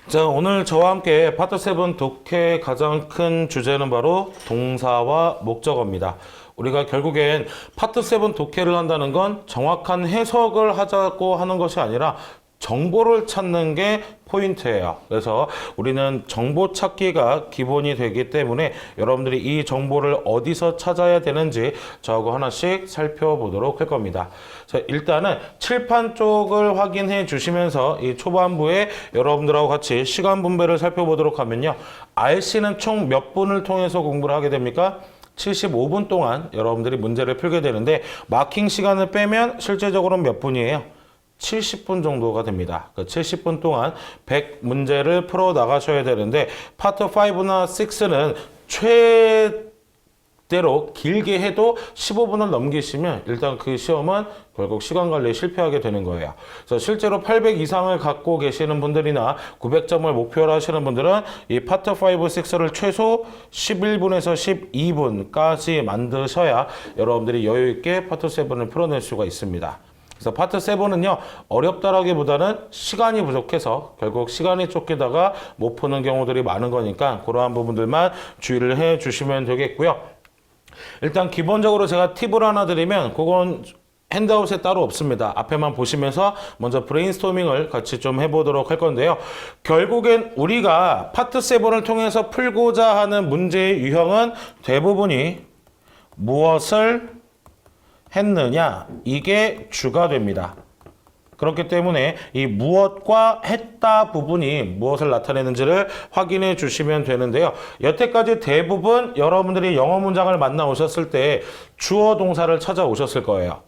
자, 오늘 저와 함께 파트 7 독해의 가장 큰 주제는 바로 동사와 목적어입니다. 우리가 결국엔 파트 7 독해를 한다는 건 정확한 해석을 하자고 하는 것이 아니라 정보를 찾는 게 포인트예요. 그래서 우리는 정보 찾기가 기본이 되기 때문에 여러분들이 이 정보를 어디서 찾아야 되는지 저하고 하나씩 살펴보도록 할 겁니다. 자, 일단은 칠판 쪽을 확인해 주시면서 이 초반부에 여러분들하고 같이 시간 분배를 살펴보도록 하면요. RC는 총 몇 분을 통해서 공부를 하게 됩니까? 75분 동안 여러분들이 문제를 풀게 되는데 마킹 시간을 빼면 실제적으로는 몇 분이에요? 70분 정도가 됩니다. 그 70분 동안 100문제를 풀어 나가셔야 되는데 파트 5나 6는 최대로 길게 해도 15분을 넘기시면 일단 그 시험은 결국 시간 관리에 실패하게 되는 거예요. 그래서 실제로 800 이상을 갖고 계시는 분들이나 900점을 목표로 하시는 분들은 이 파트 5, 6를 최소 11분에서 12분까지 만드셔야 여러분들이 여유 있게 파트 7을 풀어낼 수가 있습니다. 그래서 파트 7은요, 어렵다라기보다는 시간이 부족해서 결국 시간이 쫓기다가 못 푸는 경우들이 많은 거니까 그러한 부분들만 주의를 해 주시면 되겠고요. 일단 기본적으로 제가 팁을 하나 드리면 그건 핸드아웃에 따로 없습니다. 앞에만 보시면서 먼저 브레인스토밍을 같이 좀 해보도록 할 건데요. 결국엔 우리가 파트 7을 통해서 풀고자 하는 문제의 유형은 대부분이 무엇을 했느냐, 이게 주가 됩니다. 그렇기 때문에 이 무엇과 했다 부분이 무엇을 나타내는지를 확인해 주시면 되는데요. 여태까지 대부분 여러분들이 영어 문장을 만나 오셨을 때 주어 동사를 찾아오셨을 거예요.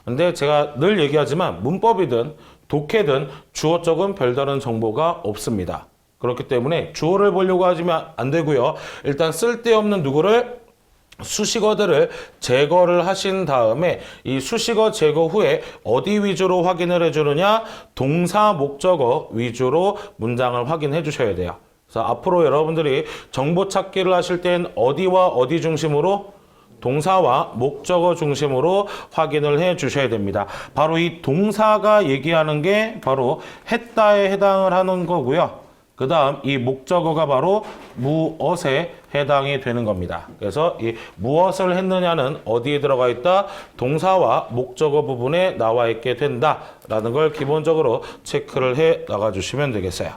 근데 제가 늘 얘기하지만 문법이든 독해든 주어 쪽은 별다른 정보가 없습니다. 그렇기 때문에 주어를 보려고 하시면 안 되고요. 일단 쓸데없는 누구를 수식어들을 제거를 하신 다음에 이 수식어 제거 후에 어디 위주로 확인을 해주느냐? 동사, 목적어 위주로 문장을 확인해 주셔야 돼요. 그래서 앞으로 여러분들이 정보 찾기를 하실 땐 어디와 어디 중심으로? 동사와 목적어 중심으로 확인을 해 주셔야 됩니다. 바로 이 동사가 얘기하는 게 바로 했다에 해당을 하는 거고요. 그 다음 이 목적어가 바로 무엇에 해당이 되는 겁니다. 그래서 이 무엇을 했느냐는 어디에 들어가 있다? 동사와 목적어 부분에 나와 있게 된다라는 걸 기본적으로 체크를 해 나가 주시면 되겠어요.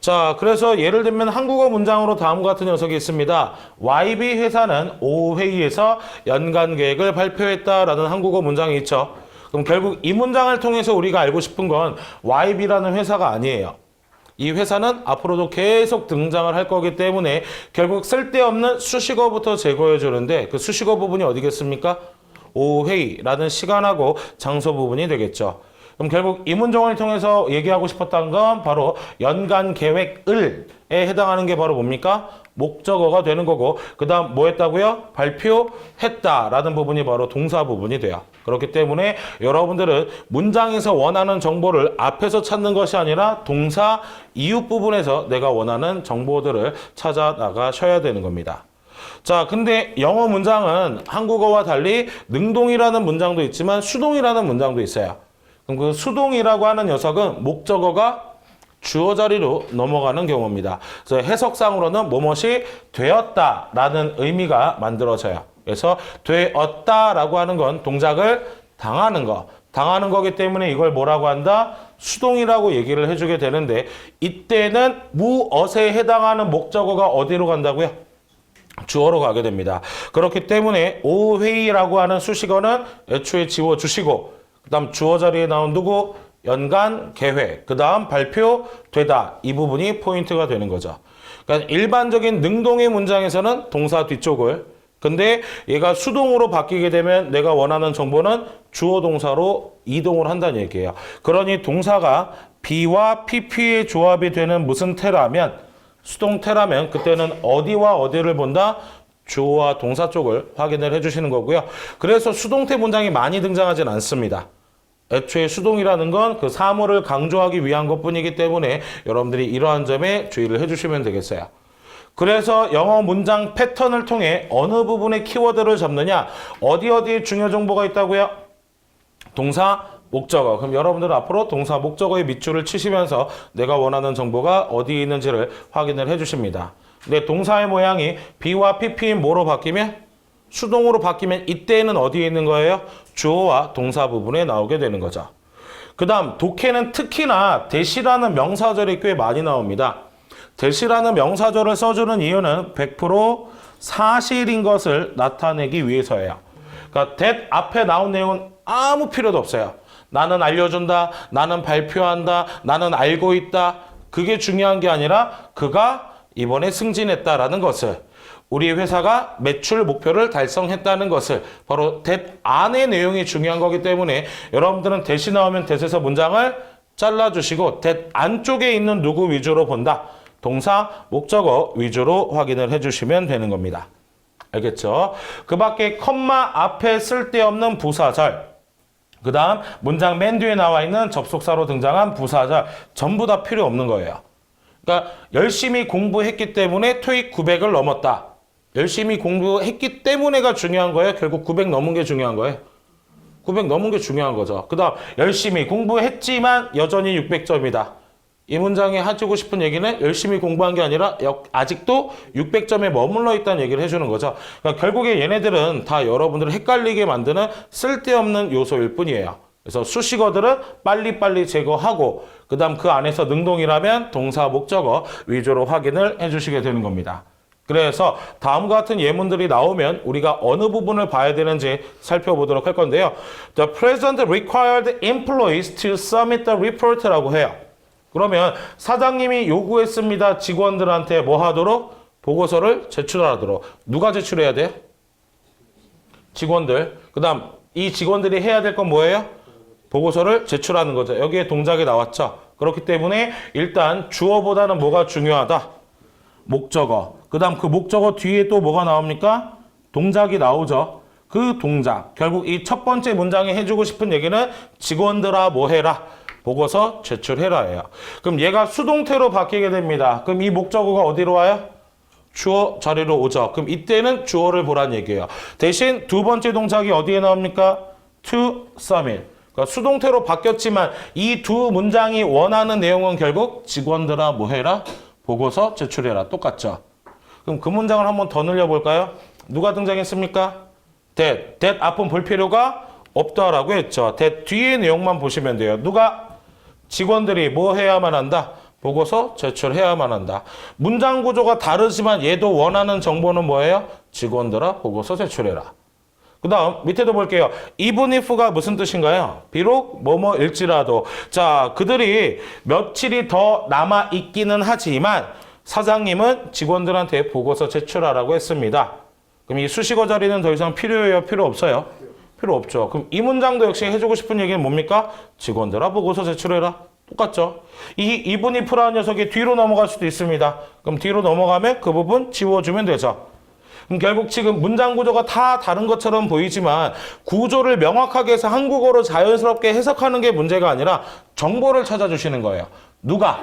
자, 그래서 예를 들면 한국어 문장으로 다음과 같은 녀석이 있습니다. YB 회사는 오후 회의에서 연간 계획을 발표했다라는 한국어 문장이 있죠. 그럼 결국 이 문장을 통해서 우리가 알고 싶은 건 YB라는 회사가 아니에요. 이 회사는 앞으로도 계속 등장을 할 거기 때문에 결국 쓸데없는 수식어부터 제거해 주는데 그 수식어 부분이 어디겠습니까? 오후 회의라는 시간하고 장소 부분이 되겠죠. 그럼 결국 이 문장을 통해서 얘기하고 싶었던 건 바로 연간 계획을에 해당하는 게 바로 뭡니까? 목적어가 되는 거고 그 다음 뭐 했다고요? 발표했다라는 부분이 바로 동사 부분이 돼요. 그렇기 때문에 여러분들은 문장에서 원하는 정보를 앞에서 찾는 것이 아니라 동사 이후 부분에서 내가 원하는 정보들을 찾아 나가셔야 되는 겁니다. 자, 근데 영어 문장은 한국어와 달리 능동이라는 문장도 있지만 수동이라는 문장도 있어요. 그럼 그 수동이라고 하는 녀석은 목적어가 주어 자리로 넘어가는 경우입니다. 그래서 해석상으로는 뭐뭇이 되었다라는 의미가 만들어져요. 그래서 되었다라고 하는 건 동작을 당하는 거, 당하는 거기 때문에 이걸 뭐라고 한다? 수동이라고 얘기를 해주게 되는데 이때는 무엇에 해당하는 목적어가 어디로 간다고요? 주어로 가게 됩니다. 그렇기 때문에 오후 회의라고 하는 수식어는 애초에 지워주시고 그 다음 주어 자리에 나온 누구? 연간 계획, 그 다음 발표되다. 이 부분이 포인트가 되는 거죠. 그러니까 일반적인 능동의 문장에서는 동사 뒤쪽을 근데 얘가 수동으로 바뀌게 되면 내가 원하는 정보는 주어 동사로 이동을 한다는 얘기예요. 그러니 동사가 be와 pp의 조합이 되는 무슨 태라면 수동 태라면 그때는 어디와 어디를 본다? 주어와 동사 쪽을 확인을 해주시는 거고요. 그래서 수동태 문장이 많이 등장하진 않습니다. 애초에 수동이라는 건 그 사물을 강조하기 위한 것뿐이기 때문에 여러분들이 이러한 점에 주의를 해주시면 되겠어요. 그래서 영어 문장 패턴을 통해 어느 부분의 키워드를 잡느냐, 어디 중요 정보가 있다고요? 동사, 목적어. 그럼 여러분들은 앞으로 동사 목적어의 밑줄을 치시면서 내가 원하는 정보가 어디에 있는지를 확인을 해주십니다. 근데 동사의 모양이 be와 pp인 뭐로 바뀌면? 수동으로 바뀌면 이때는 어디에 있는 거예요? 주어와 동사 부분에 나오게 되는 거죠. 그 다음 독해는 특히나 대시라는 명사절이 꽤 많이 나옵니다. 대시라는 명사절을 써주는 이유는 100% 사실인 것을 나타내기 위해서예요. 그러니까 that 앞에 나온 내용은 아무 필요도 없어요. 나는 알려준다, 나는 발표한다, 나는 알고 있다. 그게 중요한 게 아니라 그가 이번에 승진했다라는 것을, 우리 회사가 매출 목표를 달성했다는 것을, 바로 that 안의 내용이 중요한 거기 때문에 여러분들은 that이 나오면 that에서 문장을 잘라주시고 that 안쪽에 있는 누구 위주로 본다. 동사, 목적어 위주로 확인을 해주시면 되는 겁니다. 알겠죠? 그 밖에 컴마 앞에 쓸데없는 부사절, 그 다음 문장 맨 뒤에 나와 있는 접속사로 등장한 부사절 전부 다 필요 없는 거예요. 그러니까 열심히 공부했기 때문에 토익 900을 넘었다. 열심히 공부했기 때문에가 중요한 거예요? 결국 900 넘은 게 중요한 거예요? 900 넘은 게 중요한 거죠. 그 다음 열심히 공부했지만 여전히 600점이다. 이 문장에 하고 싶은 얘기는 열심히 공부한 게 아니라 아직도 600점에 머물러 있다는 얘기를 해주는 거죠. 그러니까 결국에 얘네들은 다 여러분들을 헷갈리게 만드는 쓸데없는 요소일 뿐이에요. 그래서 수식어들은 빨리빨리 제거하고 그 다음 그 안에서 능동이라면 동사, 목적어 위주로 확인을 해주시게 되는 겁니다. 그래서 다음과 같은 예문들이 나오면 우리가 어느 부분을 봐야 되는지 살펴보도록 할 건데요. The president required employees to submit the report라고 해요. 그러면 사장님이 요구했습니다. 직원들한테 뭐 하도록? 보고서를 제출하도록. 누가 제출해야 돼요? 직원들. 그 다음 이 직원들이 해야 될 건 뭐예요? 보고서를 제출하는 거죠. 여기에 동작이 나왔죠. 그렇기 때문에 일단 주어보다는 뭐가 중요하다? 목적어. 그 다음 그 목적어 뒤에 또 뭐가 나옵니까? 동작이 나오죠. 그 동작. 결국 이 첫 번째 문장에 해주고 싶은 얘기는 직원들아 뭐 해라? 보고서 제출해라예요. 그럼 얘가 수동태로 바뀌게 됩니다. 그럼 이 목적어가 어디로 와요? 주어 자리로 오죠. 그럼 이때는 주어를 보란 얘기예요. 대신 두 번째 동작이 어디에 나옵니까? To submit. 그러니까 수동태로 바뀌었지만 이 두 문장이 원하는 내용은 결국 직원들아 뭐 해라? 보고서 제출해라. 똑같죠. 그럼 그 문장을 한번 더 늘려볼까요? 누가 등장했습니까? that 앞은 볼 필요가 없다라고 했죠. that 뒤의 내용만 보시면 돼요. 누가? 직원들이 뭐 해야만 한다? 보고서 제출해야만 한다. 문장 구조가 다르지만 얘도 원하는 정보는 뭐예요? 직원들아 보고서 제출해라. 그 다음 밑에도 볼게요. even if가 무슨 뜻인가요? 비록 뭐뭐일지라도. 자, 그들이 며칠이 더 남아있기는 하지만 사장님은 직원들한테 보고서 제출하라고 했습니다. 그럼 이 수식어 자리는 더 이상 필요해요? 필요 없어요? 필요 없죠. 그럼 이 문장도 역시 해주고 싶은 얘기는 뭡니까? 직원들아 보고서 제출해라. 똑같죠. 이 even if라는 녀석이 뒤로 넘어갈 수도 있습니다. 그럼 뒤로 넘어가면 그 부분 지워주면 되죠. 그럼 결국 지금 문장 구조가 다 다른 것처럼 보이지만 구조를 명확하게 해서 한국어로 자연스럽게 해석하는 게 문제가 아니라 정보를 찾아주시는 거예요. 누가?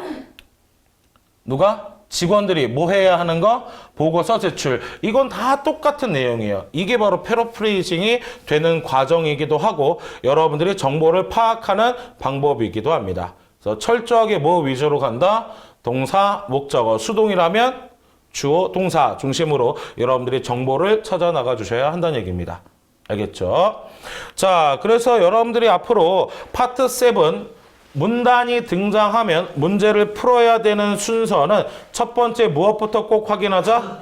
직원들이 뭐 해야 하는 거? 보고서 제출. 이건 다 똑같은 내용이에요. 이게 바로 패러프레이징이 되는 과정이기도 하고 여러분들이 정보를 파악하는 방법이기도 합니다. 그래서 철저하게 뭐 위주로 간다? 동사, 목적어, 수동이라면 주어, 동사 중심으로 여러분들이 정보를 찾아 나가 주셔야 한다는 얘기입니다. 알겠죠? 자, 그래서 여러분들이 앞으로 파트 7 문단이 등장하면 문제를 풀어야 되는 순서는 첫 번째 무엇부터 꼭 확인하자?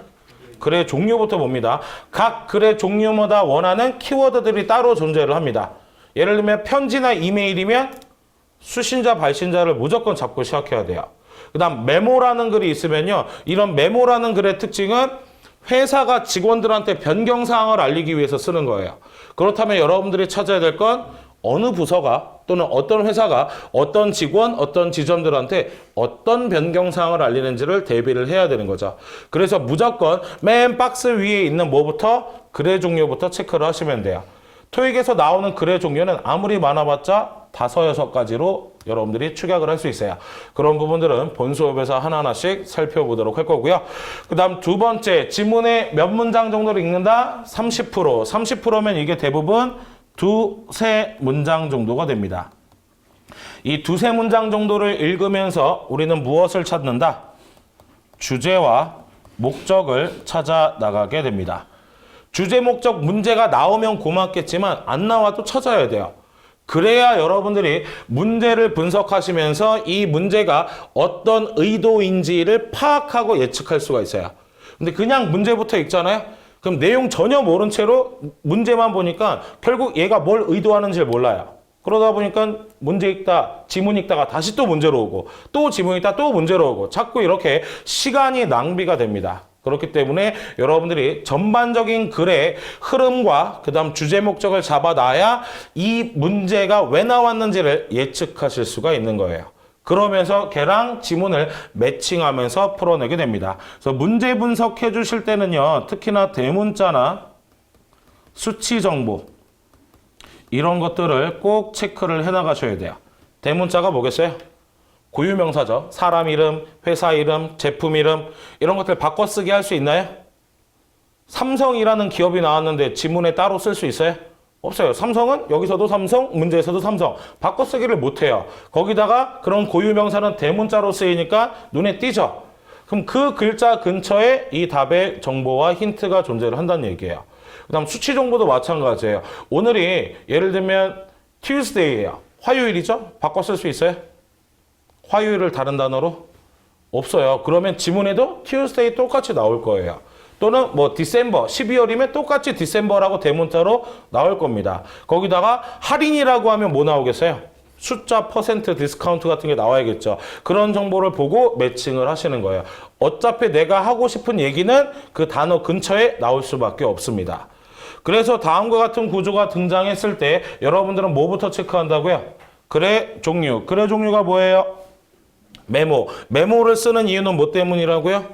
글의 종류부터 봅니다. 각 글의 종류마다 원하는 키워드들이 따로 존재를 합니다. 예를 들면 편지나 이메일이면 수신자, 발신자를 무조건 잡고 시작해야 돼요. 그 다음 메모라는 글이 있으면요. 이런 메모라는 글의 특징은 회사가 직원들한테 변경사항을 알리기 위해서 쓰는 거예요. 그렇다면 여러분들이 찾아야 될 건 어느 부서가 또는 어떤 회사가 어떤 직원, 어떤 지점들한테 어떤 변경사항을 알리는지를 대비를 해야 되는 거죠. 그래서 무조건 맨 박스 위에 있는 뭐부터? 글의 종류부터 체크를 하시면 돼요. 토익에서 나오는 글의 종류는 아무리 많아봤자 5, 6가지로 여러분들이 축약을 할 수 있어요. 그런 부분들은 본 수업에서 하나하나씩 살펴보도록 할 거고요. 그 다음 두 번째, 지문의 몇 문장 정도를 읽는다? 30%. 30%면 이게 대부분 2, 3 문장 정도가 됩니다. 이 두세 문장 정도를 읽으면서 우리는 무엇을 찾는다? 주제와 목적을 찾아 나가게 됩니다. 주제, 목적, 문제가 나오면 고맙겠지만 안 나와도 찾아야 돼요. 그래야 여러분들이 문제를 분석하시면서 이 문제가 어떤 의도인지를 파악하고 예측할 수가 있어요. 근데 그냥 문제부터 읽잖아요. 그럼 내용 전혀 모른 채로 문제만 보니까 결국 얘가 뭘 의도하는지를 몰라요. 그러다 보니까 문제 읽다, 지문 읽다가 다시 또 문제로 오고 또 지문 읽다 또 문제로 오고 자꾸 이렇게 시간이 낭비가 됩니다. 그렇기 때문에 여러분들이 전반적인 글의 흐름과 그다음 주제 목적을 잡아놔야 이 문제가 왜 나왔는지를 예측하실 수가 있는 거예요. 그러면서 걔랑 지문을 매칭하면서 풀어내게 됩니다. 그래서 문제 분석해 주실 때는요. 특히나 대문자나 수치 정보 이런 것들을 꼭 체크를 해나가셔야 돼요. 대문자가 뭐겠어요? 고유명사죠. 사람 이름, 회사 이름, 제품 이름 이런 것들 바꿔쓰기 할 수 있나요? 삼성이라는 기업이 나왔는데 지문에 따로 쓸 수 있어요? 없어요. 삼성은 여기서도 삼성, 문제에서도 삼성. 바꿔쓰기를 못해요. 거기다가 그런 고유명사는 대문자로 쓰이니까 눈에 띄죠. 그럼 그 글자 근처에 이 답의 정보와 힌트가 존재를 한다는 얘기예요. 그 다음 수치 정보도 마찬가지예요. 오늘이 예를 들면 Tuesday예요. 화요일이죠? 바꿔 쓸 수 있어요? 화요일을 다른 단어로? 없어요. 그러면 지문에도 Tuesday 똑같이 나올 거예요. 또는 뭐 December, 12월이면 똑같이 December라고 대문자로 나올 겁니다. 거기다가 할인이라고 하면 뭐 나오겠어요? 숫자, 퍼센트, 디스카운트 같은 게 나와야겠죠. 그런 정보를 보고 매칭을 하시는 거예요. 어차피 내가 하고 싶은 얘기는 그 단어 근처에 나올 수밖에 없습니다. 그래서 다음과 같은 구조가 등장했을 때 여러분들은 뭐부터 체크한다고요? 글의 종류. 글의 종류가 뭐예요? 메모. 메모를 쓰는 이유는 뭐 때문이라고요?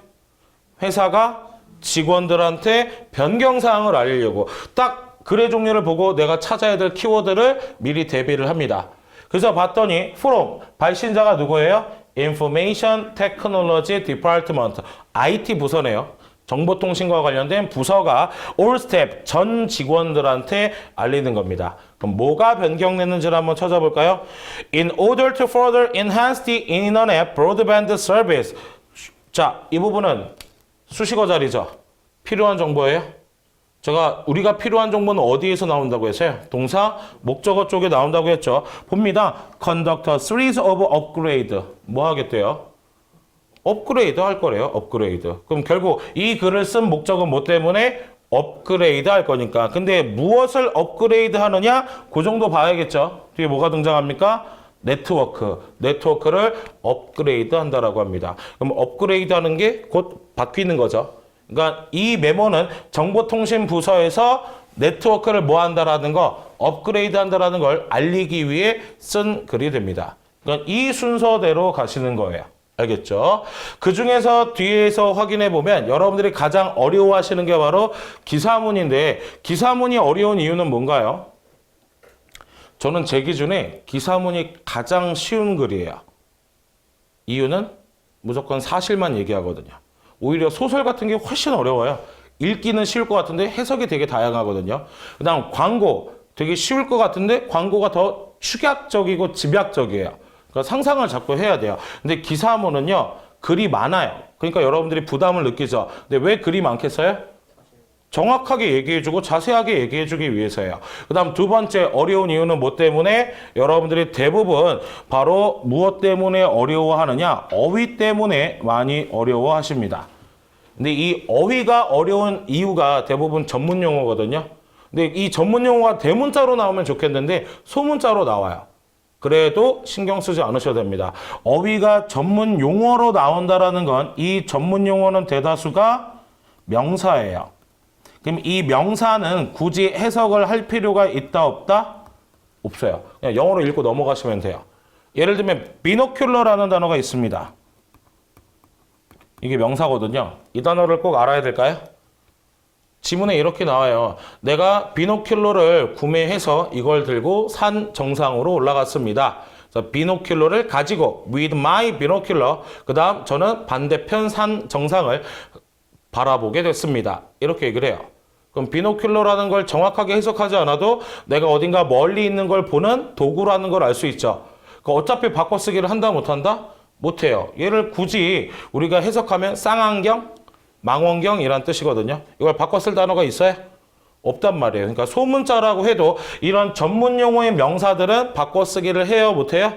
회사가 직원들한테 변경사항을 알리려고 딱 글의 종류를 보고 내가 찾아야 될 키워드를 미리 대비를 합니다. 그래서 봤더니 from, 발신자가 누구예요? Information Technology Department, IT 부서네요. 정보통신과 관련된 부서가 all step, 전 직원들한테 알리는 겁니다. 그럼 뭐가 변경됐는지를 한번 찾아볼까요? In order to further enhance the internet broadband service. 자, 이 부분은 수식어 자리죠. 필요한 정보예요. 우리가 필요한 정보는 어디에서 나온다고 했어요? 동사, 목적어 쪽에 나온다고 했죠. 봅니다. Conduct a series of upgrade. 뭐 하겠대요? 업그레이드 할 거래요. 업그레이드. 그럼 결국 이 글을 쓴 목적은 뭐 때문에? 업그레이드 할 거니까. 근데 무엇을 업그레이드 하느냐? 그 정도 봐야겠죠. 뒤에 뭐가 등장합니까? 네트워크. 네트워크를 업그레이드 한다라고 합니다. 그럼 업그레이드 하는 게 곧 바뀌는 거죠. 그러니까 이 메모는 정보통신부서에서 네트워크를 뭐 한다라는 거, 업그레이드 한다라는 걸 알리기 위해 쓴 글이 됩니다. 그러니까 이 순서대로 가시는 거예요. 알겠죠? 그 중에서 뒤에서 확인해 보면 여러분들이 가장 어려워하시는 게 바로 기사문인데 기사문이 어려운 이유는 뭔가요? 저는 제 기준에 기사문이 가장 쉬운 글이에요. 이유는 무조건 사실만 얘기하거든요. 오히려 소설 같은 게 훨씬 어려워요. 읽기는 쉬울 것 같은데 해석이 되게 다양하거든요. 그 다음 광고 되게 쉬울 것 같은데 광고가 더 축약적이고 집약적이에요. 그러니까 상상을 자꾸 해야 돼요. 근데 기사문은요, 글이 많아요. 그러니까 여러분들이 부담을 느끼죠. 근데 왜 글이 많겠어요? 정확하게 얘기해주고 자세하게 얘기해주기 위해서예요. 그 다음 두 번째 어려운 이유는 뭐 때문에? 여러분들이 대부분 바로 무엇 때문에 어려워하느냐? 어휘 때문에 많이 어려워하십니다. 근데 이 어휘가 어려운 이유가 대부분 전문 용어거든요. 근데 이 전문 용어가 대문자로 나오면 좋겠는데 소문자로 나와요. 그래도 신경 쓰지 않으셔도 됩니다. 어휘가 전문 용어로 나온다라는 건 이 전문 용어는 대다수가 명사예요. 그럼 이 명사는 굳이 해석을 할 필요가 있다 없다? 없어요. 그냥 영어로 읽고 넘어가시면 돼요. 예를 들면 binocular라는 단어가 있습니다. 이게 명사거든요. 이 단어를 꼭 알아야 될까요? 지문에 이렇게 나와요. 내가 비노큘러를 구매해서 이걸 들고 산 정상으로 올라갔습니다. 그래서 비노큘러를 가지고 with my binocular 그 다음 저는 반대편 산 정상을 바라보게 됐습니다. 이렇게 얘기를 해요. 그럼 비노큘러라는 걸 정확하게 해석하지 않아도 내가 어딘가 멀리 있는 걸 보는 도구라는 걸 알 수 있죠. 어차피 바꿔쓰기를 한다 못한다? 못해요. 얘를 굳이 우리가 해석하면 쌍안경, 망원경이란 뜻이거든요. 이걸 바꿔 쓸 단어가 있어요? 없단 말이에요. 그러니까 소문자라고 해도 이런 전문 용어의 명사들은 바꿔쓰기를 해요? 못해요?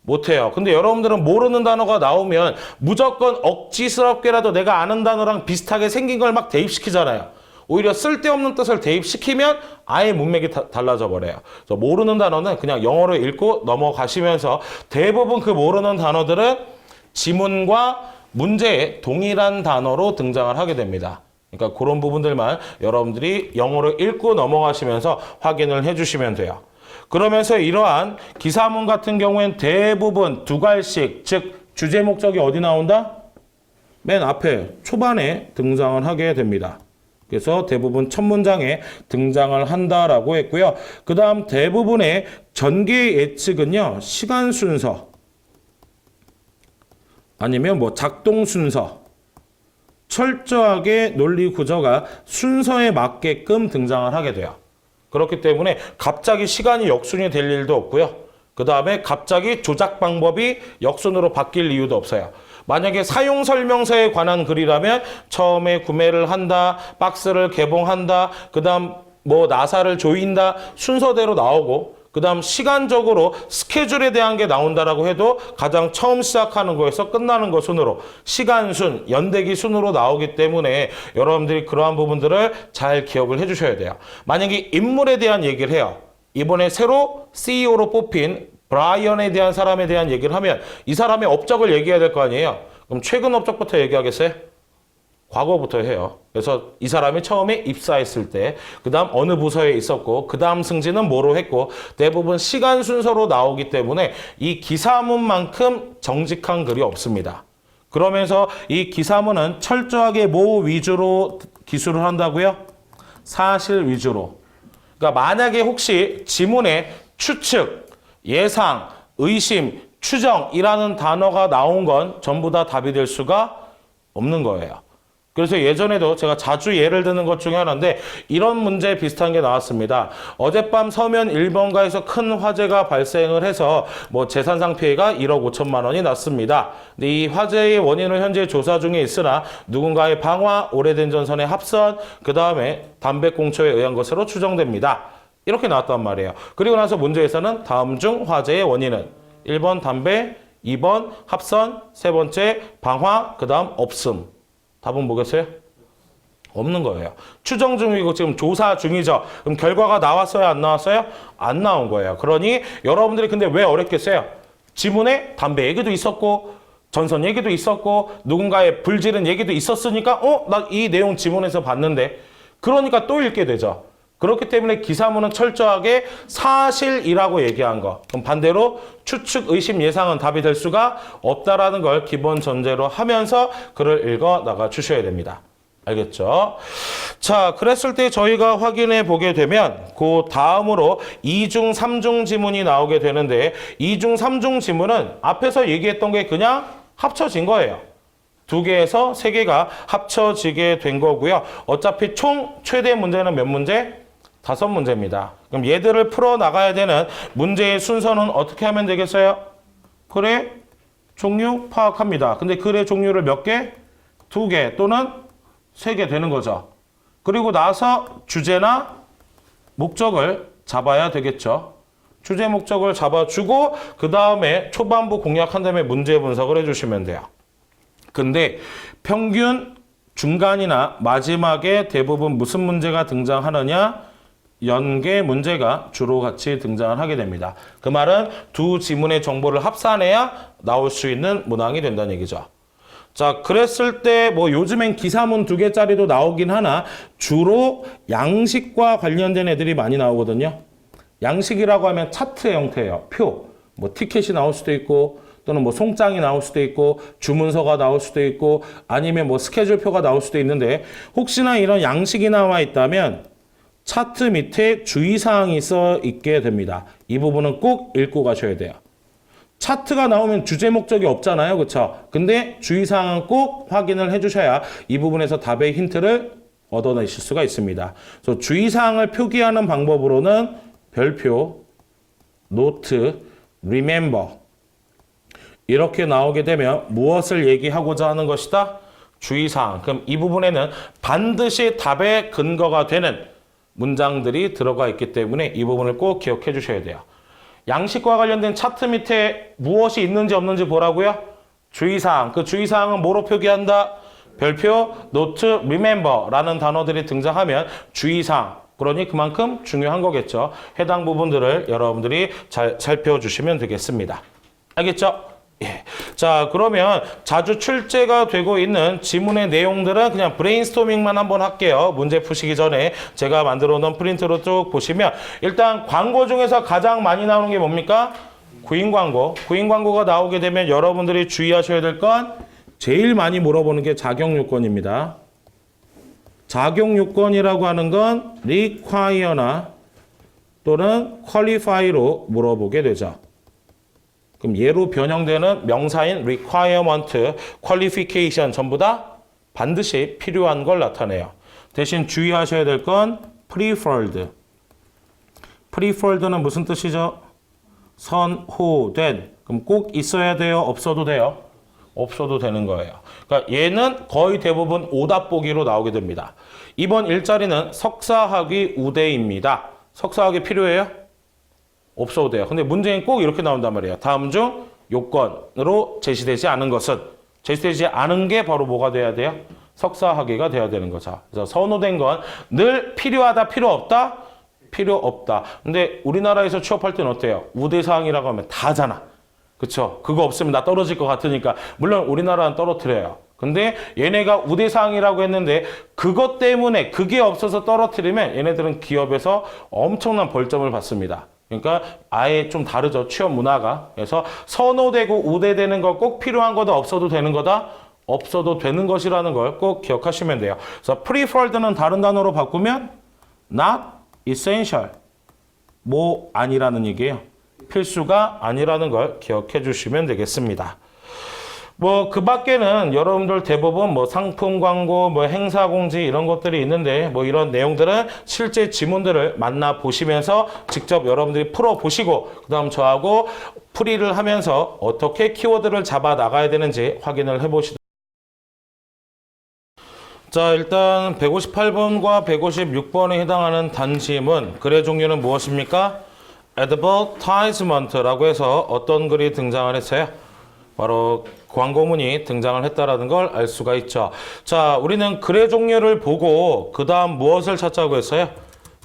못해요. 근데 여러분들은 모르는 단어가 나오면 무조건 억지스럽게라도 내가 아는 단어랑 비슷하게 생긴 걸 막 대입시키잖아요. 오히려 쓸데없는 뜻을 대입시키면 아예 문맥이 달라져 버려요. 그래서 모르는 단어는 그냥 영어로 읽고 넘어가시면서 대부분 그 모르는 단어들은 지문과 문제에 동일한 단어로 등장을 하게 됩니다. 그러니까 그런 부분들만 여러분들이 영어로 읽고 넘어가시면서 확인을 해주시면 돼요. 그러면서 이러한 기사문 같은 경우엔 대부분 두 갈씩, 즉 주제 목적이 어디 나온다? 맨 앞에 초반에 등장을 하게 됩니다. 그래서 대부분 첫 문장에 등장을 한다라고 했고요. 그 다음 대부분의 전개 예측은요, 시간 순서 아니면 뭐 작동 순서, 철저하게 논리 구조가 순서에 맞게끔 등장을 하게 돼요. 그렇기 때문에 갑자기 시간이 역순이 될 일도 없고요. 그 다음에 갑자기 조작 방법이 역순으로 바뀔 이유도 없어요. 만약에 사용 설명서에 관한 글이라면 처음에 구매를 한다, 박스를 개봉한다, 그 다음 뭐 나사를 조인다 순서대로 나오고, 그 다음 시간적으로 스케줄에 대한 게 나온다라고 해도 가장 처음 시작하는 거에서 끝나는 거 순으로 시간순, 연대기 순으로 나오기 때문에 여러분들이 그러한 부분들을 잘 기억을 해주셔야 돼요. 만약에 인물에 대한 얘기를 해요. 이번에 새로 CEO로 뽑힌 브라이언에 대한 사람에 대한 얘기를 하면 이 사람의 업적을 얘기해야 될 거 아니에요. 그럼 최근 업적부터 얘기하겠어요? 과거부터 해요. 그래서 이 사람이 처음에 입사했을 때, 그 다음 어느 부서에 있었고, 그 다음 승진은 뭐로 했고, 대부분 시간 순서로 나오기 때문에 이 기사문만큼 정직한 글이 없습니다. 그러면서 이 기사문은 철저하게 뭐 위주로 기술을 한다고요? 사실 위주로. 그러니까 만약에 혹시 지문에 추측, 예상, 의심, 추정이라는 단어가 나온 건 전부 다 답이 될 수가 없는 거예요. 그래서 예전에도 제가 자주 예를 드는 것 중에 하나인데 이런 문제 비슷한 게 나왔습니다. 어젯밤 서면 1번가에서 큰 화재가 발생을 해서 뭐 재산상 피해가 1억 5천만 원이 났습니다. 근데 이 화재의 원인은 현재 조사 중에 있으나 누군가의 방화, 오래된 전선의 합선, 그 다음에 담배꽁초에 의한 것으로 추정됩니다. 이렇게 나왔단 말이에요. 그리고 나서 문제에서는 다음 중 화재의 원인은 1번 담배, 2번 합선, 세 번째 방화, 그 다음 없음. 답은 뭐겠어요? 없는 거예요. 추정 중이고 지금 조사 중이죠. 그럼 결과가 나왔어요? 안 나왔어요? 안 나온 거예요. 그러니 여러분들이 근데 왜 어렵겠어요? 지문에 담배 얘기도 있었고 전선 얘기도 있었고 누군가의 불지른 얘기도 있었으니까 나 이 내용 지문에서 봤는데 그러니까 또 읽게 되죠. 그렇기 때문에 기사문은 철저하게 사실이라고 얘기한 거. 그럼 반대로 추측, 의심, 예상은 답이 될 수가 없다라는 걸 기본 전제로 하면서 글을 읽어 나가 주셔야 됩니다. 알겠죠? 자, 그랬을 때 저희가 확인해 보게 되면 그 다음으로 2중, 3중 지문이 나오게 되는데 2중, 3중 지문은 앞에서 얘기했던 게 그냥 합쳐진 거예요. 2개에서 3개가 합쳐지게 된 거고요. 어차피 총 최대 문제는 몇 문제? 5문제입니다. 그럼 얘들을 풀어나가야 되는 문제의 순서는 어떻게 하면 되겠어요? 글의 종류 파악합니다. 근데 글의 종류를 몇 개? 2개 또는 3개 되는 거죠. 그리고 나서 주제나 목적을 잡아야 되겠죠. 주제 목적을 잡아주고 그 다음에 초반부 공략한 다음에 문제 분석을 해주시면 돼요. 근데 평균, 중간이나 마지막에 대부분 무슨 문제가 등장하느냐? 연계 문제가 주로 같이 등장을 하게 됩니다. 그 말은 두 지문의 정보를 합산해야 나올 수 있는 문항이 된다는 얘기죠. 자, 그랬을 때 뭐 요즘엔 기사문 2개짜리도 나오긴 하나 주로 양식과 관련된 애들이 많이 나오거든요. 양식이라고 하면 차트 형태예요. 표, 뭐 티켓이 나올 수도 있고 또는 뭐 송장이 나올 수도 있고 주문서가 나올 수도 있고 아니면 뭐 스케줄표가 나올 수도 있는데 혹시나 이런 양식이 나와 있다면 차트 밑에 주의사항이 써 있게 됩니다. 이 부분은 꼭 읽고 가셔야 돼요. 차트가 나오면 주제 목적이 없잖아요. 그렇죠? 근데 주의사항은 꼭 확인을 해주셔야 이 부분에서 답의 힌트를 얻어내실 수가 있습니다. 그래서 주의사항을 표기하는 방법으로는 별표, 노트, remember 이렇게 나오게 되면 무엇을 얘기하고자 하는 것이다? 주의사항. 그럼 이 부분에는 반드시 답의 근거가 되는 문장들이 들어가 있기 때문에 이 부분을 꼭 기억해 주셔야 돼요. 양식과 관련된 차트 밑에 무엇이 있는지 없는지 보라고요? 주의사항. 그 주의사항은 뭐로 표기한다? 별표, 노트, remember라는 단어들이 등장하면 주의사항. 그러니 그만큼 중요한 거겠죠. 해당 부분들을 여러분들이 잘 살펴주시면 되겠습니다. 알겠죠? 예. 자, 그러면 자주 출제가 되고 있는 지문의 내용들은 그냥 브레인스토밍만 한번 할게요. 문제 푸시기 전에 제가 만들어 놓은 프린트로 쭉 보시면 일단 광고 중에서 가장 많이 나오는 게 뭡니까? 구인 광고. 구인 광고가 나오게 되면 여러분들이 주의하셔야 될 건 제일 많이 물어보는 게 자격 요건입니다. 자격 요건이라고 하는 건 require나 또는 qualify로 물어보게 되죠. 그럼 얘로 변형되는 명사인 requirement, qualification 전부 다 반드시 필요한 걸 나타내요. 대신 주의하셔야 될 건 preferred. preferred는 무슨 뜻이죠? 선호된. 그럼 꼭 있어야 돼요? 없어도 돼요? 없어도 되는 거예요. 그러니까 얘는 거의 대부분 오답 보기로 나오게 됩니다. 이번 일자리는 석사학위 우대입니다. 석사학위 필요해요? 없어도 돼요. 근데 문제는 꼭 이렇게 나온단 말이에요. 다음 중 요건으로 제시되지 않은 것은 제시되지 않은 게 바로 뭐가 돼야 돼요? 석사학위가 돼야 되는 거죠. 그래서 선호된 건 늘 필요하다, 필요 없다? 필요 없다. 근데 우리나라에서 취업할 때는 어때요? 우대사항이라고 하면 다잖아. 그쵸? 그거 없으면 나 떨어질 것 같으니까. 물론 우리나라는 떨어뜨려요. 근데 얘네가 우대사항이라고 했는데 그것 때문에 그게 없어서 떨어뜨리면 얘네들은 기업에서 엄청난 벌점을 받습니다. 그러니까 아예 좀 다르죠. 취업 문화가. 그래서 선호되고 우대되는 거 꼭 필요한 거다 없어도 되는 거다? 없어도 되는 것이라는 걸 꼭 기억하시면 돼요. 그래서 preferred는 다른 단어로 바꾸면 not essential. 뭐 아니라는 얘기예요. 필수가 아니라는 걸 기억해 주시면 되겠습니다. 뭐 그 밖에는 여러분들 대부분 뭐 상품 광고, 뭐 행사 공지 이런 것들이 있는데 뭐 이런 내용들은 실제 지문들을 만나 보시면서 직접 여러분들이 풀어 보시고 그다음 저하고 풀이를 하면서 어떻게 키워드를 잡아 나가야 되는지 확인을 해 보시도록. 자, 일단 158번과 156번에 해당하는 단지문 글의 종류는 무엇입니까? advertisement라고 해서 어떤 글이 등장을 했어요? 바로 광고문이 등장을 했다라는 걸 알 수가 있죠. 자, 우리는 글의 종류를 보고 그 다음 무엇을 찾자고 했어요?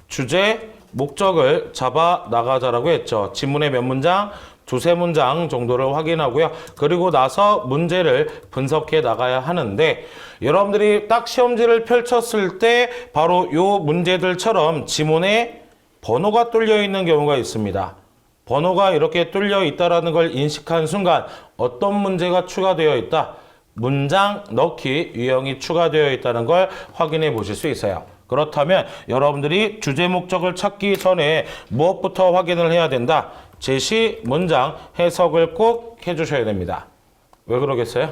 주제, 목적을 잡아 나가자라고 했죠. 지문의 몇 문장? 두세 문장 정도를 확인하고요. 그리고 나서 문제를 분석해 나가야 하는데 여러분들이 딱 시험지를 펼쳤을 때 바로 요 문제들처럼 지문에 번호가 뚫려 있는 경우가 있습니다. 번호가 이렇게 뚫려 있다는 걸 인식한 순간 어떤 문제가 추가되어 있다? 문장 넣기 유형이 추가되어 있다는 걸 확인해 보실 수 있어요. 그렇다면 여러분들이 주제 목적을 찾기 전에 무엇부터 확인을 해야 된다? 제시, 문장, 해석을 꼭 해주셔야 됩니다. 왜 그러겠어요?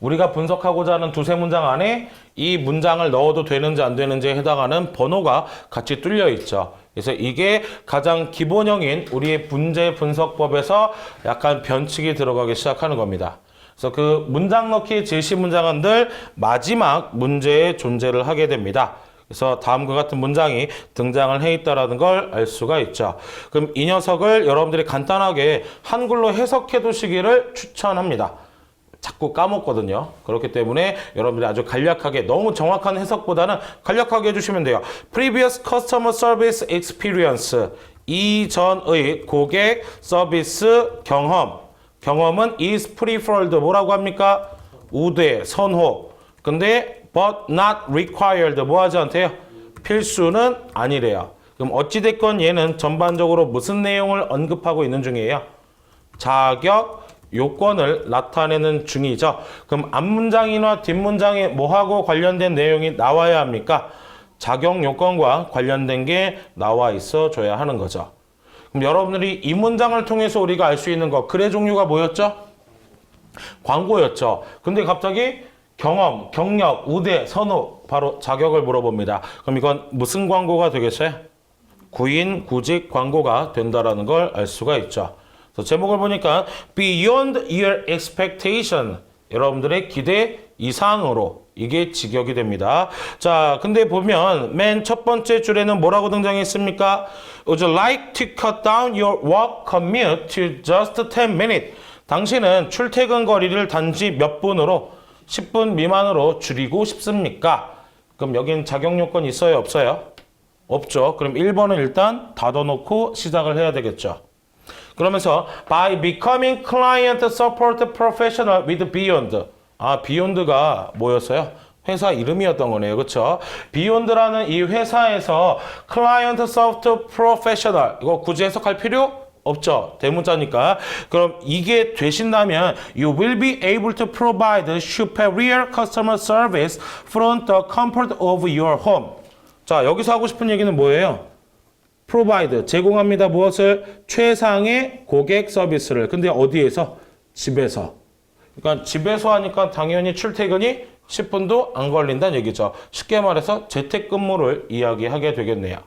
우리가 분석하고자 하는 두세 문장 안에 이 문장을 넣어도 되는지 안 되는지에 해당하는 번호가 같이 뚫려 있죠. 그래서 이게 가장 기본형인 우리의 문제 분석법에서 약간 변칙이 들어가기 시작하는 겁니다. 그래서 그 문장 넣기 제시 문장은 늘 마지막 문제에 존재를 하게 됩니다. 그래서 다음과 같은 문장이 등장을 해 있다는 걸 알 수가 있죠. 그럼 이 녀석을 여러분들이 간단하게 한글로 해석해 두시기를 추천합니다. 자꾸 까먹거든요. 그렇기 때문에 여러분들이 아주 간략하게 너무 정확한 해석보다는 간략하게 해주시면 돼요. Previous customer service experience. 이전의 고객 서비스 경험. 경험은 is preferred. 뭐라고 합니까? 우대, 선호. 근데 but not required. 뭐 하지 않대요? 필수는 아니래요. 그럼 어찌됐건 얘는 전반적으로 무슨 내용을 언급하고 있는 중이에요? 자격, 요건을 나타내는 중이죠. 그럼 앞문장이나 뒷문장에 뭐하고 관련된 내용이 나와야 합니까? 자격 요건과 관련된 게 나와 있어 줘야 하는 거죠. 그럼 여러분들이 이 문장을 통해서 우리가 알 수 있는 거, 글의 종류가 뭐였죠? 광고였죠. 근데 갑자기 경험, 경력, 우대, 선호, 바로 자격을 물어봅니다. 그럼 이건 무슨 광고가 되겠어요? 구인, 구직 광고가 된다라는 걸 알 수가 있죠. 그래서 제목을 보니까 Beyond Your Expectation. 여러분들의 기대 이상으로 이게 직역이 됩니다. 자, 근데 보면 맨 첫 번째 줄에는 뭐라고 등장했습니까? Would you like to cut down your work commute to just 10 minutes? 당신은 출퇴근 거리를 단지 몇 분으로 10분 미만으로 줄이고 싶습니까? 그럼 여긴 자격 요건 있어요, 없어요? 없죠. 그럼 1번은 일단 닫아놓고 시작을 해야 되겠죠. 그러면서 by becoming client support professional with Beyond. Beyond가 뭐였어요? 회사 이름이었던 거네요. 그렇죠? Beyond라는 이 회사에서 client support professional 이거 굳이 해석할 필요 없죠. 대문자니까. 그럼 이게 되신다면 you will be able to provide superior customer service from the comfort of your home. 자, 여기서 하고 싶은 얘기는 뭐예요? provide, 제공합니다. 무엇을? 최상의 고객 서비스를. 근데 어디에서? 집에서. 그러니까 집에서 하니까 당연히 출퇴근이 10분도 안 걸린다는 얘기죠. 쉽게 말해서 재택근무를 이야기하게 되겠네요.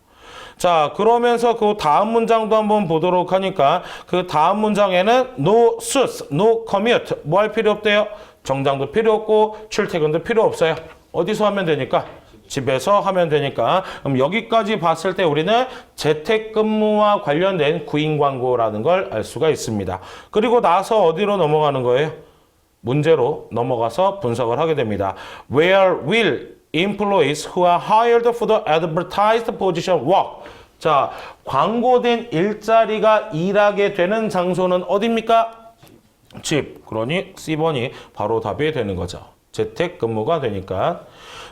자, 그러면서 그 다음 문장도 한번 보도록 하니까 그 다음 문장에는 no suits, no commute. 뭐 할 필요 없대요? 정장도 필요 없고 출퇴근도 필요 없어요. 어디서 하면 되니까? 집에서 하면 되니까. 그럼 여기까지 봤을 때 우리는 재택근무와 관련된 구인 광고라는 걸 알 수가 있습니다. 그리고 나서 어디로 넘어가는 거예요? 문제로 넘어가서 분석을 하게 됩니다. Where will employees who are hired for the advertised position work? 자, 광고된 일자리가 일하게 되는 장소는 어디입니까? 집. 그러니 C번이 바로 답이 되는 거죠. 재택근무가 되니까.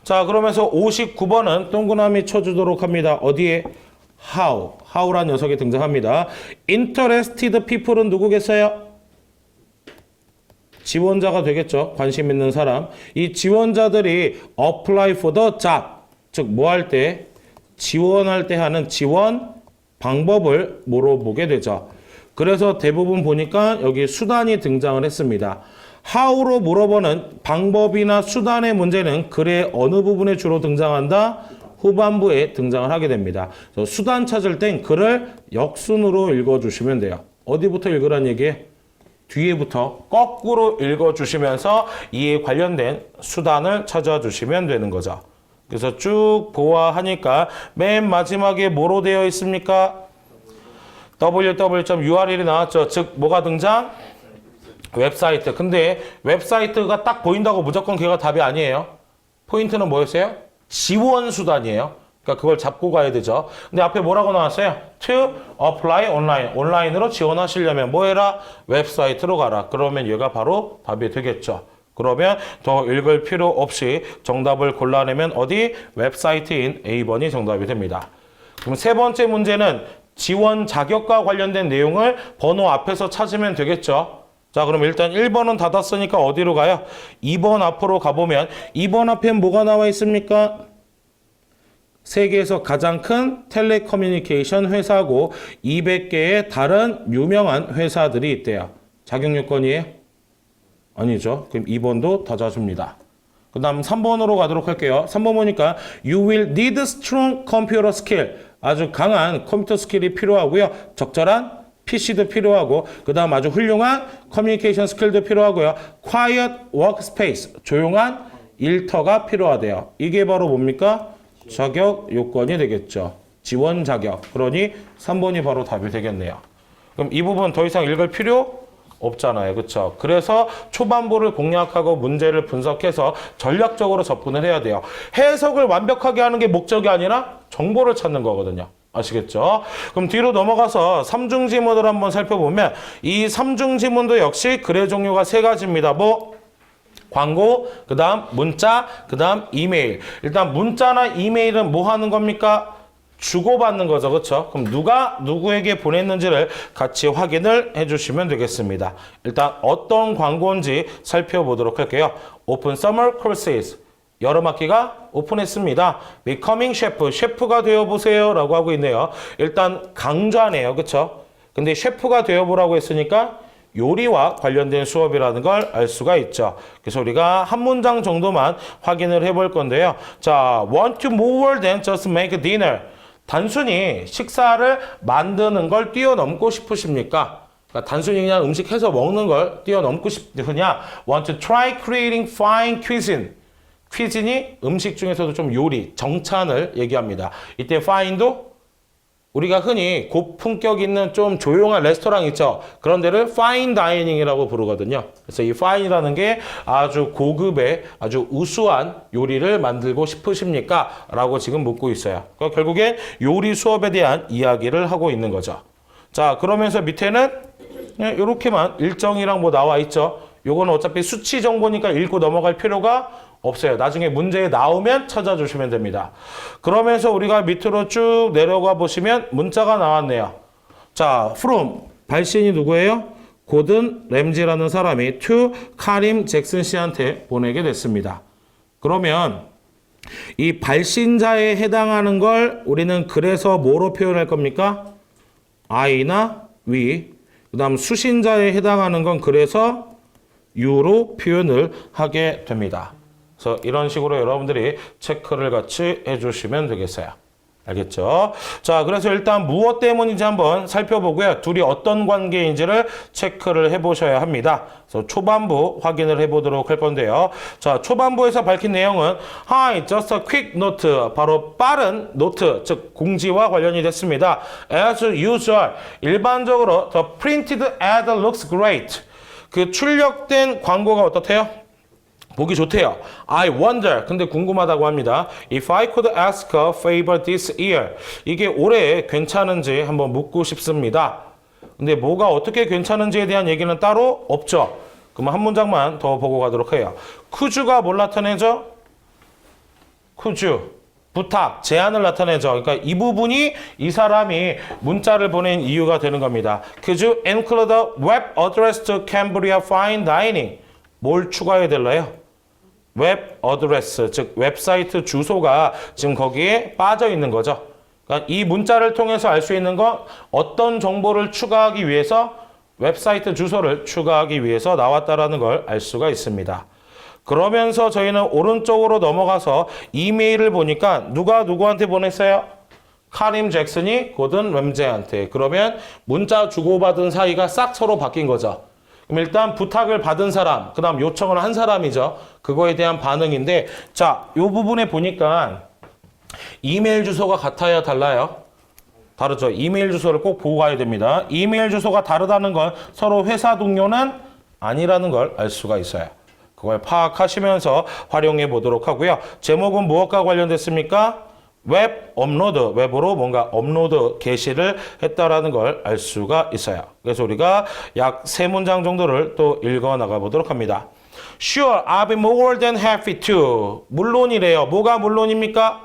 자, 그러면서 59번은 동그라미 쳐주도록 합니다. 어디에? How. How란 녀석이 등장합니다. Interested people은 누구겠어요? 지원자가 되겠죠. 관심 있는 사람. 이 지원자들이 apply for the job. 즉, 뭐 할 때? 지원할 때 하는 지원 방법을 물어보게 되죠. 그래서 대부분 보니까 여기 수단이 등장을 했습니다. how로 물어보는 방법이나 수단의 문제는 글의 어느 부분에 주로 등장한다? 후반부에 등장을 하게 됩니다. 그래서 수단 찾을 땐 글을 역순으로 읽어주시면 돼요. 어디부터 읽으란 얘기예요? 뒤에부터 거꾸로 읽어주시면서 이에 관련된 수단을 찾아주시면 되는 거죠. 그래서 쭉 보아하니까 맨 마지막에 뭐로 되어 있습니까? www.url이 나왔죠. 즉 뭐가 등장? 웹사이트. 근데 웹사이트가 딱 보인다고 무조건 걔가 답이 아니에요. 포인트는 뭐였어요? 지원 수단이에요. 그러니까 그걸 잡고 가야 되죠. 근데 앞에 뭐라고 나왔어요? To apply online. 온라인으로 지원하시려면 뭐 해라? 웹사이트로 가라. 그러면 얘가 바로 답이 되겠죠. 그러면 더 읽을 필요 없이 정답을 골라내면 어디? 웹사이트인 A번이 정답이 됩니다. 그럼 세 번째 문제는 지원 자격과 관련된 내용을 번호 앞에서 찾으면 되겠죠. 자, 그럼 일단 1번은 닫았으니까 어디로 가요? 2번 앞으로 가보면 2번 앞엔 뭐가 나와 있습니까? 세계에서 가장 큰 텔레커뮤니케이션 회사고 200개의 다른 유명한 회사들이 있대요. 자격 요건이에요? 아니죠. 그럼 2번도 닫아줍니다. 그 다음 3번으로 가도록 할게요. 3번 보니까 You will need strong computer skill. 아주 강한 컴퓨터 스킬이 필요하고요. 적절한 PC도 필요하고 그 다음 아주 훌륭한 커뮤니케이션 스킬도 필요하고요. Quiet workspace. 조용한 일터가 필요하대요. 이게 바로 뭡니까? 자격 요건이 되겠죠. 지원 자격. 그러니 3번이 바로 답이 되겠네요. 그럼 이 부분 더 이상 읽을 필요 없잖아요. 그렇죠? 그래서 초반부를 공략하고 문제를 분석해서 전략적으로 접근을 해야 돼요. 해석을 완벽하게 하는 게 목적이 아니라 정보를 찾는 거거든요. 아시겠죠? 그럼 뒤로 넘어가서 삼중 지문을 한번 살펴보면 이 삼중 지문도 역시 글의 종류가 세 가지입니다. 뭐? 광고, 그 다음 문자, 그 다음 이메일. 일단 문자나 이메일은 뭐 하는 겁니까? 주고받는 거죠. 그렇죠? 그럼 누가 누구에게 보냈는지를 같이 확인을 해주시면 되겠습니다. 일단 어떤 광고인지 살펴보도록 할게요. Open Summer Courses. 여름학기가 오픈했습니다. Becoming Chef. 셰프가 되어보세요. 라고 하고 있네요. 일단 강좌네요. 그렇죠? 근데 셰프가 되어보라고 했으니까 요리와 관련된 수업이라는 걸 알 수가 있죠. 그래서 우리가 한 문장 정도만 확인을 해볼 건데요. 자, want to more than just make dinner. 단순히 식사를 만드는 걸 뛰어넘고 싶으십니까? 그러니까 단순히 그냥 음식 해서 먹는 걸 뛰어넘고 싶으냐? Want to try creating fine cuisine. 퀴즈니 음식 중에서도 좀 요리, 정찬을 얘기합니다. 이때 fine도 우리가 흔히 고품격 있는 좀 조용한 레스토랑 있죠. 그런 데를 fine dining이라고 부르거든요. 그래서 이 fine이라는 게 아주 고급의 아주 우수한 요리를 만들고 싶으십니까? 라고 지금 묻고 있어요. 그러니까 결국엔 요리 수업에 대한 이야기를 하고 있는 거죠. 자, 그러면서 밑에는 이렇게만 일정이랑 뭐 나와 있죠. 요거는 어차피 수치 정보니까 읽고 넘어갈 필요가 없어요. 나중에 문제에 나오면 찾아주시면 됩니다. 그러면서 우리가 밑으로 쭉 내려가 보시면 문자가 나왔네요. 자, from 발신이 누구예요? 고든 램지라는 사람이 to 카림 잭슨 씨한테 보내게 됐습니다. 그러면 이 발신자에 해당하는 걸 우리는 그래서 뭐로 표현할 겁니까? I나 we. 그 다음 수신자에 해당하는 건 그래서 you로 표현을 하게 됩니다. 그래서 이런 식으로 여러분들이 체크를 같이 해주시면 되겠어요. 알겠죠? 자, 그래서 일단 무엇 때문인지 한번 살펴보고요. 둘이 어떤 관계인지를 체크를 해보셔야 합니다. 그래서 초반부 확인을 해보도록 할 건데요. 자, 초반부에서 밝힌 내용은 Hi, just a quick note. 바로 빠른 노트, 즉 공지와 관련이 됐습니다. As usual, 일반적으로 the printed ad looks great. 그 출력된 광고가 어떻대요? 보기 좋대요. I wonder. 근데 궁금하다고 합니다. If I could ask a favor this year. 이게 올해 괜찮은지 한번 묻고 싶습니다. 근데 뭐가 어떻게 괜찮은지에 대한 얘기는 따로 없죠. 그러면 한 문장만 더 보고 가도록 해요. could가 뭘 나타내죠? could. 부탁, 제안을 나타내죠. 그러니까 이 부분이 이 사람이 문자를 보낸 이유가 되는 겁니다. Could you include a web address to Cambria Fine Dining? 뭘 추가해야 될까요? 웹 어드레스, 즉 웹사이트 주소가 지금 거기에 빠져 있는 거죠. 그러니까 이 문자를 통해서 알 수 있는 건 어떤 정보를 추가하기 위해서 웹사이트 주소를 추가하기 위해서 나왔다라는 걸 알 수가 있습니다. 그러면서 저희는 오른쪽으로 넘어가서 이메일을 보니까 누가 누구한테 보냈어요? 카림 잭슨이 고든 램지한테. 그러면 문자 주고받은 사이가 싹 서로 바뀐 거죠. 그럼 일단 부탁을 받은 사람, 그 다음 요청을 한 사람이죠. 그거에 대한 반응인데, 자, 이 부분에 보니까 이메일 주소가 같아야 달라요? 다르죠. 이메일 주소를 꼭 보고 가야 됩니다. 이메일 주소가 다르다는 건 서로 회사 동료는 아니라는 걸 알 수가 있어요. 그걸 파악하시면서 활용해 보도록 하고요. 제목은 무엇과 관련됐습니까? 웹 업로드, 웹으로 뭔가 업로드 게시를 했다라는 걸 알 수가 있어요. 그래서 우리가 약 3문장 정도를 또 읽어 나가 보도록 합니다. Sure, I'll be more than happy to. 물론이래요. 뭐가 물론입니까?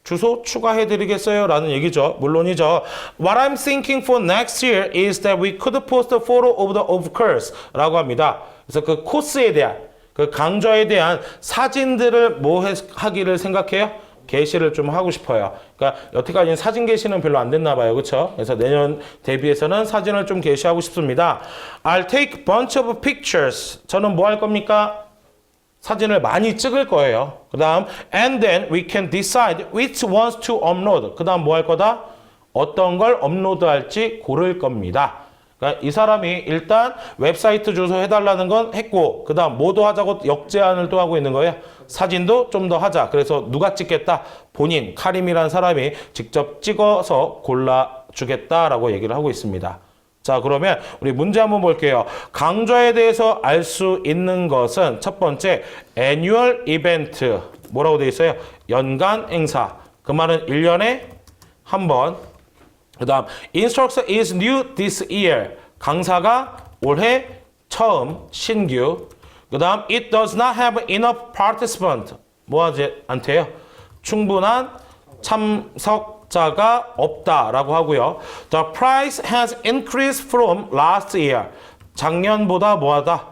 주소 추가해 드리겠어요? 라는 얘기죠. 물론이죠. What I'm thinking for next year is that we could post a photo of the of course 라고 합니다. 그래서 그 코스에 대한, 그 강좌에 대한 사진들을 뭐 하기를 생각해요? 게시를 좀 하고 싶어요. 그러니까 여태까지는 사진 게시는 별로 안 됐나 봐요. 그렇죠? 그래서 내년 대비해서는 사진을 좀 게시하고 싶습니다. I'll take a bunch of pictures. 저는 뭐 할 겁니까? 사진을 많이 찍을 거예요. 그 다음 and then we can decide which ones to upload. 그 다음 뭐 할 거다? 어떤 걸 업로드할지 고를 겁니다. 그러니까 이 사람이 일단 웹사이트 주소 해달라는 건 했고, 그 다음 뭐도 하자고 역제안을 또 하고 있는 거예요. 사진도 좀 더 하자. 그래서 누가 찍겠다? 본인, 카림이라는 사람이 직접 찍어서 골라주겠다라고 얘기를 하고 있습니다. 자, 그러면 우리 문제 한번 볼게요. 강좌에 대해서 알 수 있는 것은 첫 번째, annual event. 뭐라고 되어 있어요? 연간 행사. 그 말은 1년에 한 번. 그 다음, instructor is new this year. 강사가 올해 처음, 신규. 그 다음, it does not have enough participant. 뭐 하지 않대요? 충분한 참석자가 없다라고 하고요. The price has increased from last year. 작년보다 뭐하다?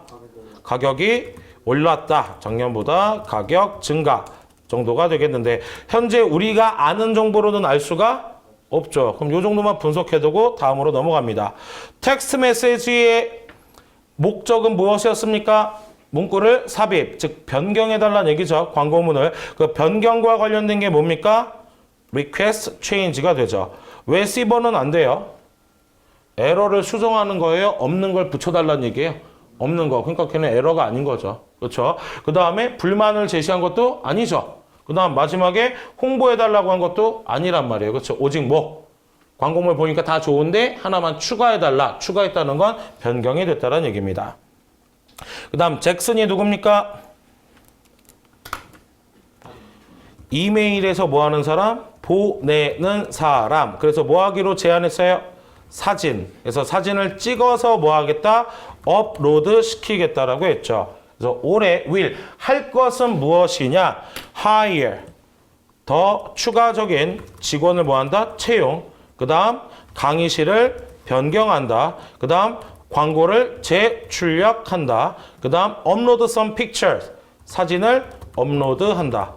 가격이 올랐다. 작년보다 가격 증가 정도가 되겠는데, 현재 우리가 아는 정보로는 알 수가 없죠. 그럼 이 정도만 분석해두고 다음으로 넘어갑니다. 텍스트 메시지의 목적은 무엇이었습니까? 문구를 삽입, 즉 변경해달라는 얘기죠. 광고문을. 그 변경과 관련된 게 뭡니까? request change가 되죠. receiver는 안 돼요. 에러를 수정하는 거예요? 없는 걸 붙여달라는 얘기예요? 없는 거. 그러니까 걔는 에러가 아닌 거죠. 그렇죠? 그 다음에 불만을 제시한 것도 아니죠. 그 다음 마지막에 홍보해달라고 한 것도 아니란 말이에요. 그렇죠? 오직 뭐? 광고물 보니까 다 좋은데 하나만 추가해달라. 추가했다는 건 변경이 됐다는 얘기입니다. 그 다음 잭슨이 누굽니까? 이메일에서 뭐 하는 사람? 보내는 사람. 그래서 뭐 하기로 제안했어요? 사진. 그래서 사진을 찍어서 뭐 하겠다? 업로드 시키겠다라고 했죠. 그래서 올해 will 할 것은 무엇이냐? hire 더 추가적인 직원을 뭐 한다? 채용. 그 다음 강의실을 변경한다. 그 다음 광고를 재출력한다. 그 다음 upload some pictures 사진을 업로드한다.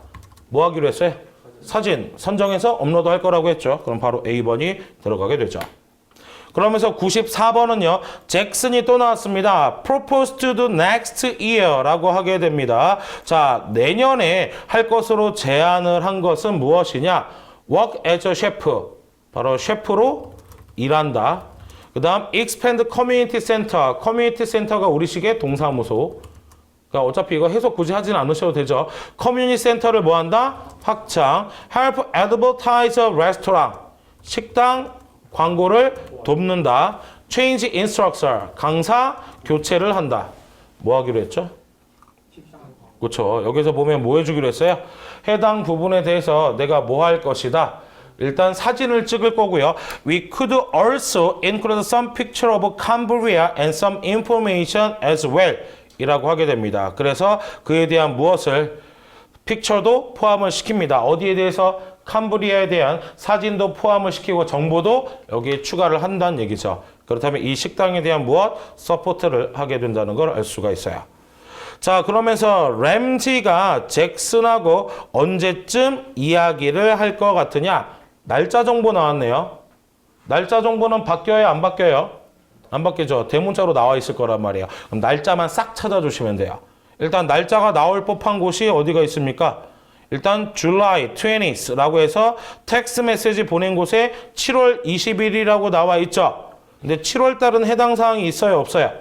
뭐 하기로 했어요? 사진 선정해서 업로드 할 거라고 했죠. 그럼 바로 A번이 들어가게 되죠. 그러면서 94번은요. 잭슨이 또 나왔습니다. propose to the next year 라고 하게 됩니다. 자, 내년에 할 것으로 제안을 한 것은 무엇이냐? work as a chef. 바로 셰프로 일한다. 그 다음 expand community center. community center가 우리식의 동사무소. 그러니까 어차피 이거 해석 굳이 하진 않으셔도 되죠. 커뮤니티 센터를 뭐 한다? 확장. help advertise a restaurant. 식당 광고를 돕는다. change instructor. 강사 교체를 한다. 뭐 하기로 했죠? 그렇죠. 여기서 보면 뭐 해주기로 했어요? 해당 부분에 대해서 내가 뭐 할 것이다. 일단 사진을 찍을 거고요. We could also include some picture of Cambodia and some information as well. 이라고 하게 됩니다. 그래서 그에 대한 무엇을 픽처도 포함을 시킵니다. 어디에 대해서? 캄보디아에 대한 사진도 포함을 시키고 정보도 여기에 추가를 한다는 얘기죠. 그렇다면 이 식당에 대한 무엇? 서포트를 하게 된다는 걸 알 수가 있어요. 자, 그러면서 램지가 잭슨하고 언제쯤 이야기를 할 것 같으냐? 날짜 정보 나왔네요. 날짜 정보는 바뀌어요? 안 바뀌어요? 안 바뀌죠. 대문자로 나와 있을 거란 말이에요. 그럼 날짜만 싹 찾아주시면 돼요. 일단 날짜가 나올 법한 곳이 어디가 있습니까? 일단 July 20th라고 해서 텍스트 메시지 보낸 곳에 7월 20일이라고 나와 있죠. 근데 7월 달은 해당 사항이 있어요? 없어요?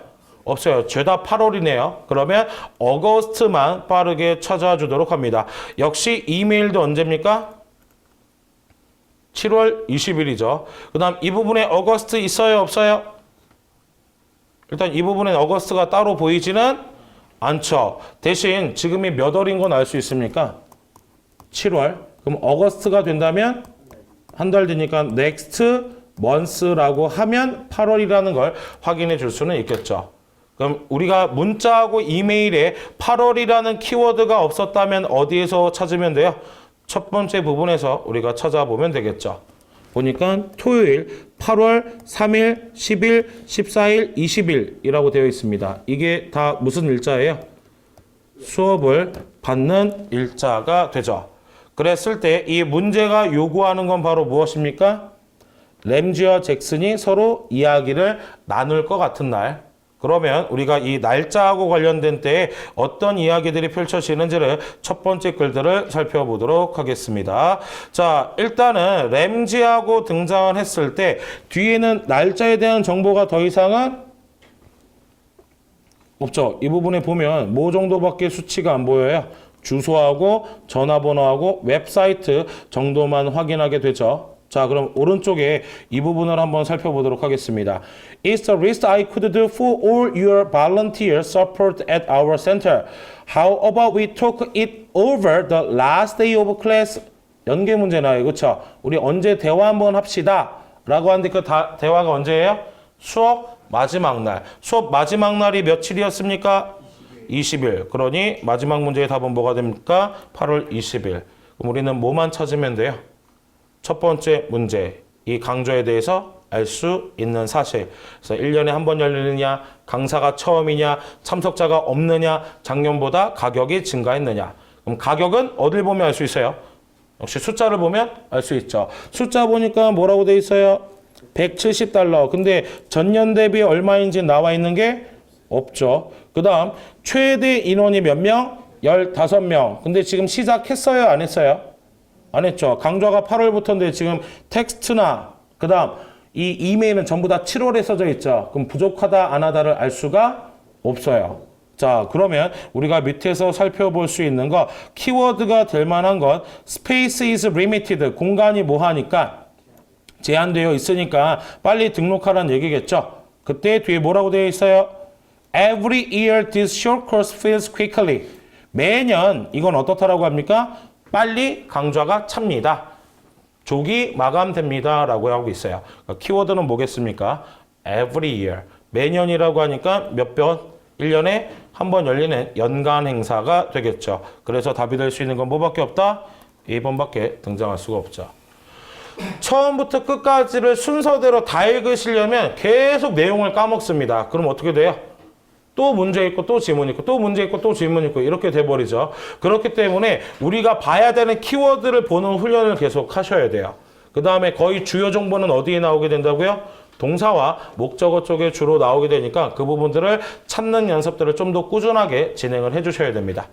없어요. 죄다 8월이네요. 그러면 어거스트만 빠르게 찾아주도록 합니다. 역시 이메일도 언제입니까? 7월 20일이죠. 그 다음 이 부분에 어거스트 있어요? 없어요? 일단 이 부분엔 어거스트가 따로 보이지는 않죠. 대신 지금이 몇 월인 건 알 수 있습니까? 7월. 그럼 어거스트가 된다면 한 달 뒤니까 next month라고 하면 8월이라는 걸 확인해 줄 수는 있겠죠. 그럼 우리가 문자하고 이메일에 8월이라는 키워드가 없었다면 어디에서 찾으면 돼요? 첫 번째 부분에서 우리가 찾아보면 되겠죠. 보니까 토요일 8월 3일, 10일, 14일, 20일이라고 되어 있습니다. 이게 다 무슨 일자예요? 수업을 받는 일자가 되죠. 그랬을 때 이 문제가 요구하는 건 바로 무엇입니까? 램지와 잭슨이 서로 이야기를 나눌 것 같은 날. 그러면 우리가 이 날짜하고 관련된 때에 어떤 이야기들이 펼쳐지는지를 첫 번째 글들을 살펴보도록 하겠습니다. 자, 일단은 램지하고 등장을 했을 때 뒤에는 날짜에 대한 정보가 더 이상은 없죠. 이 부분에 보면 뭐 정도밖에 수치가 안 보여요? 주소하고 전화번호하고 웹사이트 정도만 확인하게 되죠. 자, 그럼 오른쪽에 이 부분을 한번 살펴보도록 하겠습니다. It's the least I could do for all your volunteer support at our center. How about we talk it over the last day of class? 연계 문제나요, 그렇죠? 우리 언제 대화 한번 합시다. 라고 하는데 그 대화가 언제예요? 수업 마지막 날. 수업 마지막 날이 며칠이었습니까? 20일. 그러니 마지막 문제의 답은 뭐가 됩니까? 8월 20일. 그럼 우리는 뭐만 찾으면 돼요? 첫 번째 문제, 이 강좌에 대해서 알 수 있는 사실. 그래서 1년에 한 번 열리느냐, 강사가 처음이냐, 참석자가 없느냐, 작년보다 가격이 증가했느냐. 그럼 가격은 어딜 보면 알 수 있어요? 역시 숫자를 보면 알 수 있죠. 숫자 보니까 뭐라고 돼 있어요? $170. 근데 전년 대비 얼마인지 나와 있는 게 없죠. 그 다음 최대 인원이 몇 명? 15명. 근데 지금 시작했어요? 안 했어요? 안 했죠. 강좌가 8월부터인데 지금 텍스트나 그 다음 이 이메일은 전부 다 7월에 써져 있죠. 그럼 부족하다, 안 하다를 알 수가 없어요. 자, 그러면 우리가 밑에서 살펴볼 수 있는 거 키워드가 될 만한 건 space is limited. 공간이 뭐하니까 제한되어 있으니까 빨리 등록하라는 얘기겠죠. 그때 뒤에 뭐라고 되어 있어요? Every year this short course fills quickly. 매년 이건 어떻다라고 합니까? 빨리 강좌가 찹니다. 조기 마감됩니다. 라고 하고 있어요. 그러니까 키워드는 뭐겠습니까? Every year. 매년이라고 하니까 몇 번? 1년에 한 번 열리는 연간 행사가 되겠죠. 그래서 답이 될 수 있는 건 뭐밖에 없다? 2번밖에 등장할 수가 없죠. 처음부터 끝까지를 순서대로 다 읽으시려면 계속 내용을 까먹습니다. 그럼 어떻게 돼요? 또 문제 있고 또 질문 있고 또 문제 있고 또 질문 있고 이렇게 돼버리죠. 그렇기 때문에 우리가 봐야 되는 키워드를 보는 훈련을 계속 하셔야 돼요. 그 다음에 거의 주요 정보는 어디에 나오게 된다고요? 동사와 목적어 쪽에 주로 나오게 되니까 그 부분들을 찾는 연습들을 좀 더 꾸준하게 진행을 해주셔야 됩니다.